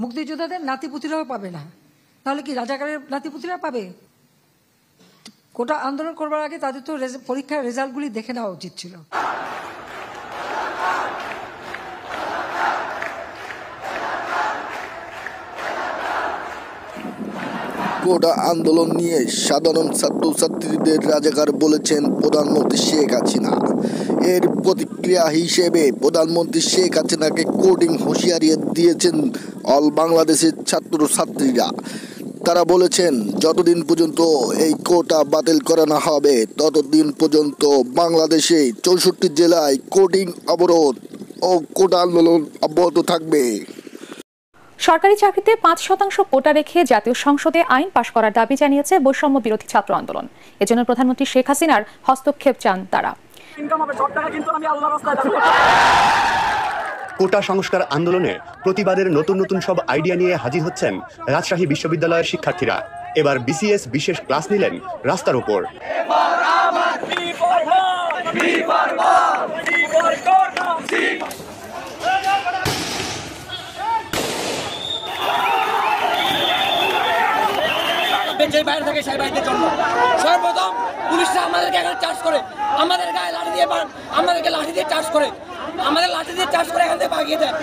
মুক্তিযোদ্ধাদের নাতিপুতিরাও পাবে না, তাহলে কি রাজাকারের নাতিপুতিরা পাবে? কোটা আন্দোলন করবার আগে তাদের তো পরীক্ষার রেজাল্টগুলি দেখে নেওয়া উচিত ছিল। কোটা আন্দোলন নিয়ে সাধারণ ছাত্রছাত্রীদের রাজাকার বলেছেন প্রধানমন্ত্রী শেখ হাসিনা। এর প্রতিক্রিয়া হিসেবে প্রধানমন্ত্রী শেখ হাসিনাকে কোডিং হুঁশিয়ারি দিয়েছেন অল বাংলাদেশের ছাত্রছাত্রীরা। তারা বলেছেন, যতদিন পর্যন্ত এই কোটা বাতিল করা না হবে ততদিন পর্যন্ত বাংলাদেশে 64 জেলায় কোডিং অবরোধ ও কোটা আন্দোলন অব্যাহত থাকবে। সরকারি চাকরিতে ৫% কোটা রেখে জাতীয় সংসদে আইন পাশ করার দাবি জানিয়েছে বৈষম্য বিরোধী ছাত্র আন্দোলন। এজন্য প্রধানমন্ত্রী শেখ হাসিনার হস্তক্ষেপ চান তারা। কোটা সংস্কার আন্দোলনে প্রতিবাদের নতুন নতুন সব আইডিয়া নিয়ে হাজির হচ্ছেন রাজশাহী বিশ্ববিদ্যালয়ের শিক্ষার্থীরা। এবার বিসিএস বিশেষ ক্লাস নিলেন রাস্তার উপর। যে বাইরে থাকে সেই বাড়িতে জন্ম। সর্বপ্রথম পুলিশরা আমাদেরকে এখানে চার্জ করে, আমাদের গায়ে লাঠি দিয়ে আমাদেরকে লাঠি দিয়ে চার্জ করে, আমাদের লাঠি দিয়ে চার্জ করে এখান থেকে ভাগিয়ে দেয়।